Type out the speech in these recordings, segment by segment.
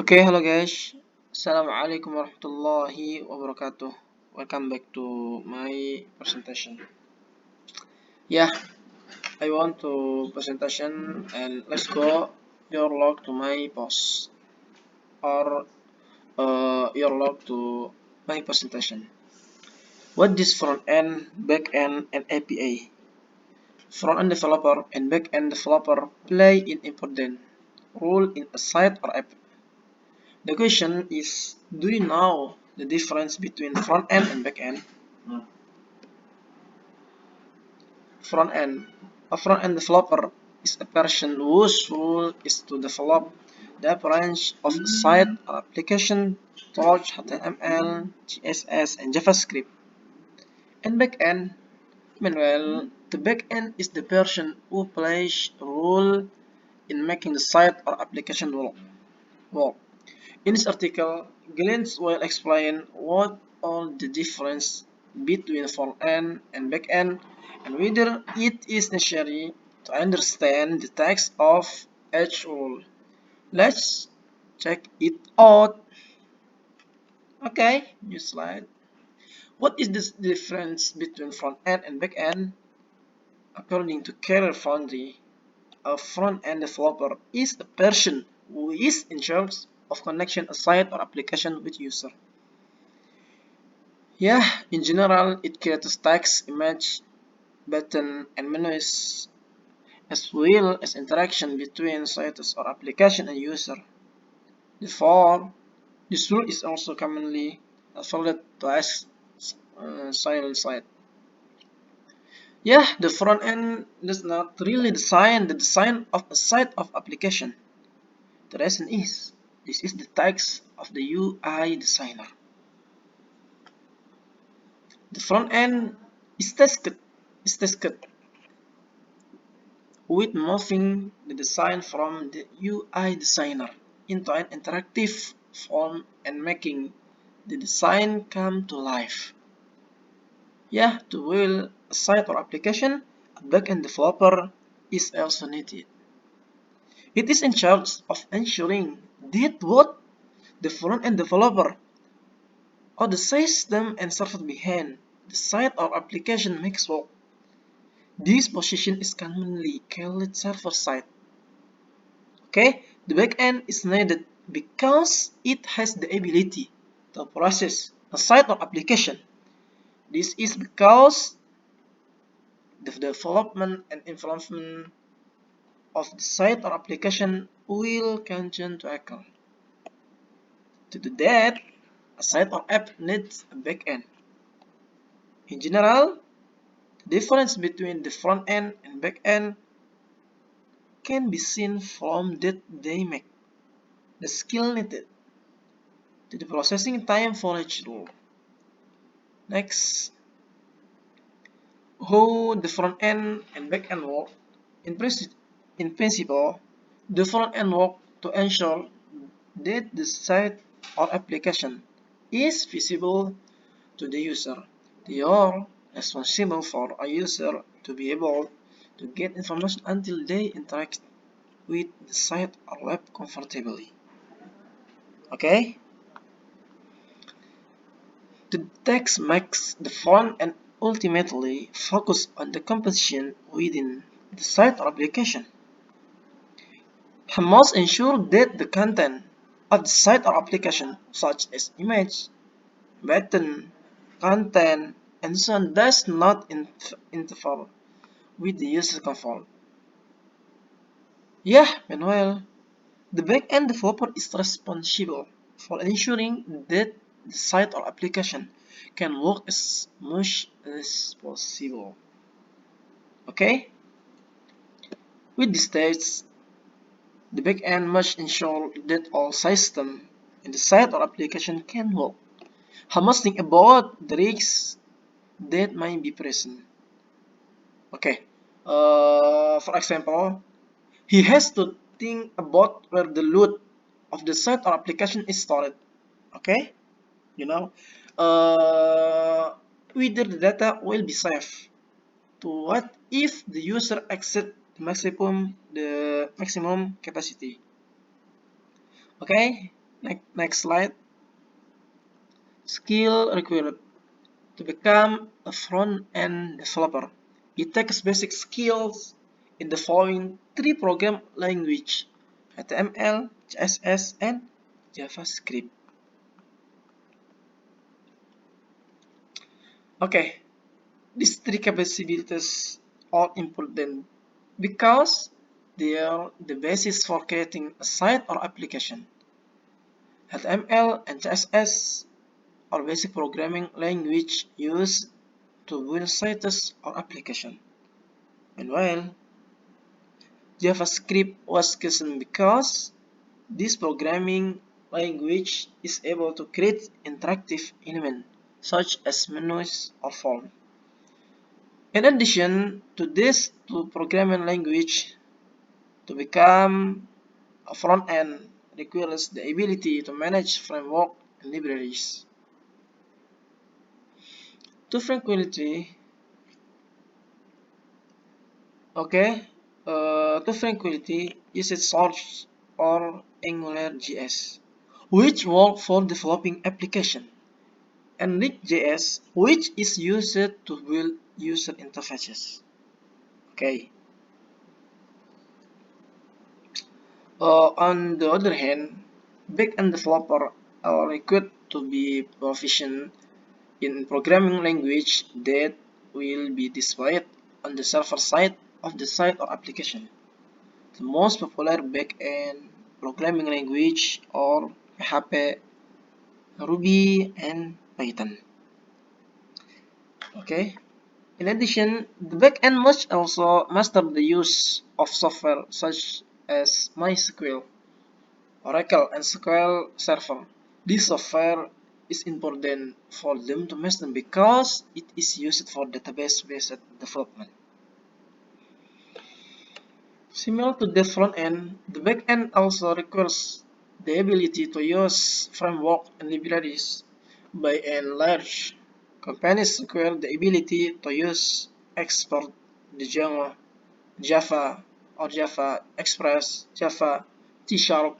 Okay, hello guys. Assalamualaikum warahmatullahi wabarakatuh. Welcome back to my presentation. Yeah, I want to presentation and let's go your log to my post or your log to my presentation. What is front end, back end, and API? Front end developer and back end developer play an important role in a site or app. The question is, do you know the difference between front end and back end? Front end. A front end developer is a person whose role is to develop the appearance of a site or application through HTML, CSS, and JavaScript. And back end, meanwhile, the back end is the person who plays a role in making the site or application work. In this article, Glens will explain what all the difference between front end and back end and whether it is necessary to understand the text of each rule. Let's check it out. Okay, new slide. What is the difference between front end and back end? According to Career Foundry, a front-end developer is a person who is in charge of connecting a site or application with user. Yeah, in general, it creates text, image, button, and menus, as well as interaction between sites or application and user. Therefore, this rule is also commonly followed to as silent site. Yeah, the front end does not really design the design of a site of application. The reason is, this is the task of the UI designer. The front end is tasked with moving the design from the UI designer into an interactive form and making the design come to life. Yeah, to build a site or application, a backend developer is also needed. It is in charge of ensuring that what the front-end developer or the system and server behind the site or application makes work. This position is commonly called server side. Okay, the backend is needed because it has the ability to process a site or application. This is because the development and involvement of the site or application will continue to occur. To do that, a site or app needs a backend. In general, the difference between the front end and back end can be seen from that they make the skill needed to the processing time for each rule. Next, how the front end and back end work. In principle, the front end work to ensure that the site or application is visible to the user. They are responsible for a user to be able to get information until they interact with the site or web comfortably. Okay? The text makes the front and ultimately focus on the composition within the site or application. It must ensure that the content of the site or application, such as image, button, content, and so on, does not interfere with the user comfort. Yeah, meanwhile, the back-end developer is responsible for ensuring that the site or application can work as much as possible. Okay? With this stage, the backend must ensure that all systems in the site or application can work. I must think about the risks that might be present. Okay. For example, he has to think about where the load of the site or application is stored. Okay? You know, uh, whether the data will be safe. To what if the user exceed the maximum capacity? Okay, Next slide. Skill required to become a front-end developer. It takes basic skills in the following three program languages: HTML, CSS, and JavaScript. Okay, these three capabilities are important because they are the basis for creating a site or application. HTML and CSS are basic programming language used to build sites or application. Meanwhile, JavaScript was chosen because this programming language is able to create interactive elements such as menus or forms. In addition to these two programming language, to become a front-end requires the ability to manage framework and libraries. To Tranquility, okay, to Tranquility is its source or AngularJS, which work for developing application, and Next.js, which is used to build user interfaces. Okay. On the other hand, backend developer are required to be proficient in programming language that will be displayed on the server side of the site or application. The most popular backend programming language are PHP, Ruby, and Python. Okay. In addition, the backend must also master the use of software such as MySQL, Oracle, and SQL Server. This software is important for them to master because it is used for database-based development. Similar to the front end, the back end also requires the ability to use framework and libraries. By and large, companies require the ability to use export the Java or Java Express, Java, C Sharp,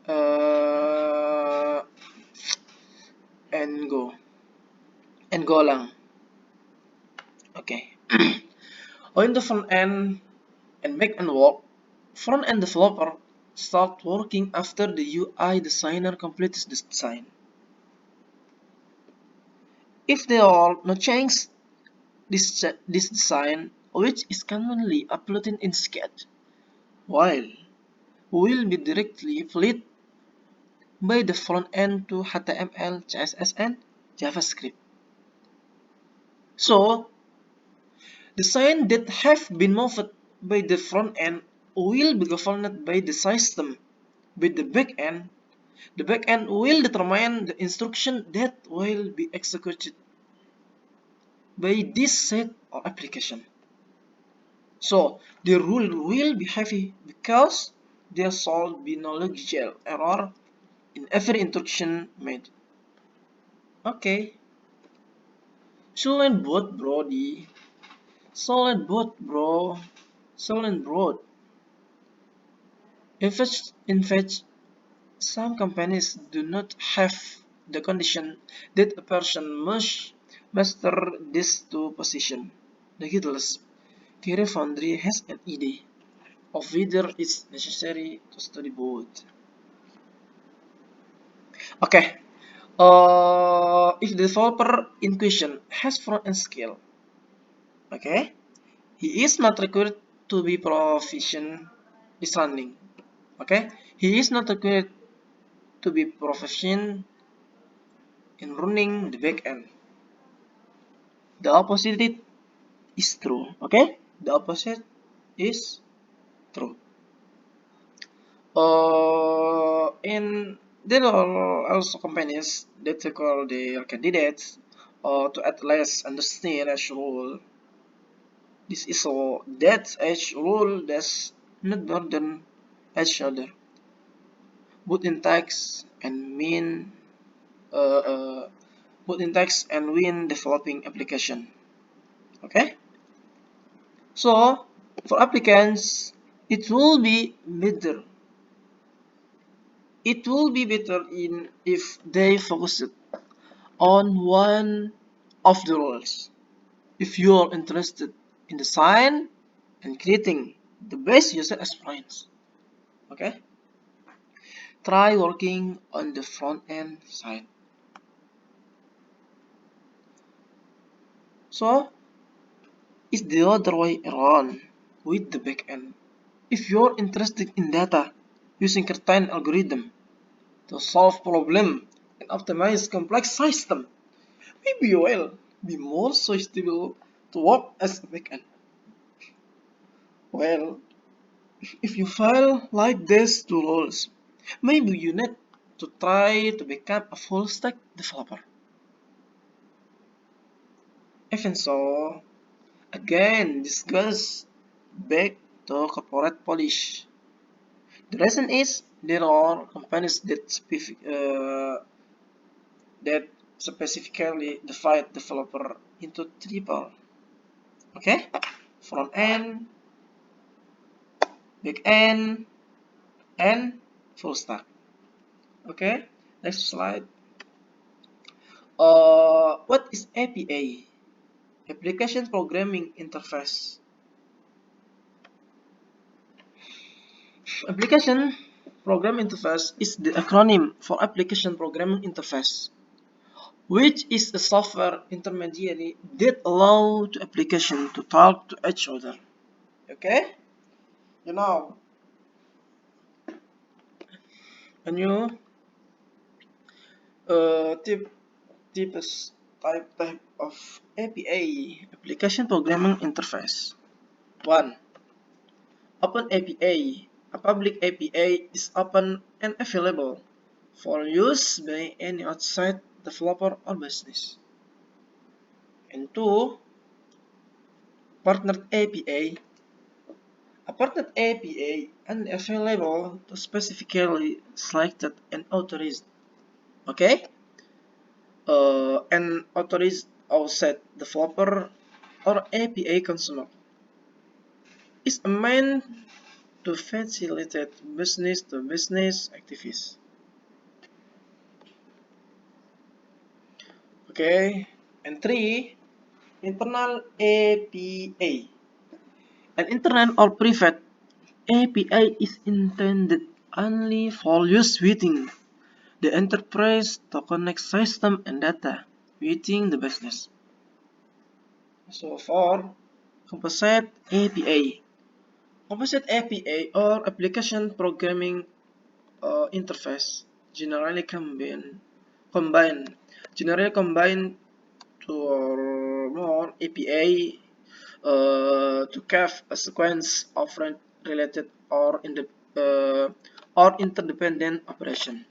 uh, and Go and Golang. Okay. On the front end and back end work, front end developer start working after the UI designer completes the design. If there are no changes, this design, which is commonly uploaded in Sketch, while will be directly fed by the front end to HTML, CSS, and JavaScript. So, design that have been moved by the front end will be governed by the system. With the back end will determine the instruction that will be executed by this set or application. So the rule will be heavy because there shall be no logical error in every instruction made. Okay, Solent both Brody, Solent both bro, Solent broad. In fact, some companies do not have the condition that a person must master these two positions. Nevertheless, Career Foundry has an idea of whether it's necessary to study both. Okay, if the developer in question has front-end skill, okay, he is not required to be proficient in running. Okay, he is not required to be proficient in running the backend. The opposite is true. Okay, the opposite is true. In there are also companies that call their candidates to at least understand each rule. This is so that each rule does not burden each other, both in text and mean uh, uh, both in text and when developing application. Okay, so for applicants, it will be better it will be better in if they focused on one of the roles. If you are interested in design and creating the best user experience, okay, try working on the front end side. So it's the other way around with the back end. If you're interested in data using certain algorithm to solve problem and optimize complex system, maybe you will be more suitable to work as a backend. Well, if you feel like these two roles, maybe you need to try to become a full stack developer. Even so, again, this goes back to corporate polish. The reason is there are companies that specifically divide developer into three parts. Okay, front end, back end, and full stack. Okay, next slide. What is APA? Application Programming Interface. Application Programming Interface is the acronym for Application Programming Interface, which is a software intermediary that allows the application to talk to each other. Okay, you know, a new tip types type of APA, Application Programming Interface. 1. Open APA. A public APA is open and available for use by any outside developer or business. And 2. Partnered APA. A partnered APA and available to specifically selected and authorized. Okay? An authorized outside developer or APA consumer is meant to facilitate business-to-business activities. Okay, and 3, internal APA. An internal or private API is intended only for use within the enterprise to connect system and data within the business. So for composite APA. Composite APA or application programming interface generally combine two or more APA to have a sequence of related or interdependent operation.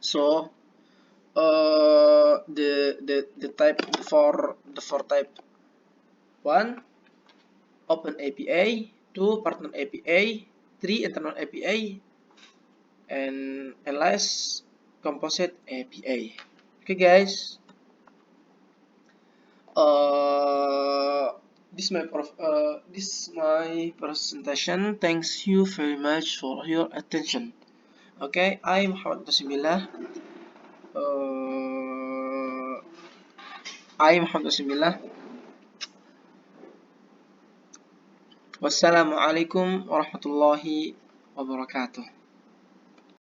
So the type for the four type: 1. Open APA, 2. Partner APA, 3. Internal APA, and last composite APA. Okay, guys. This is my presentation. Thanks you very much for your attention. Okay, I'm Muhammad Qasimillah. I'm Muhammad Qasimillah. Wassalamualaikum warahmatullahi wabarakatuh.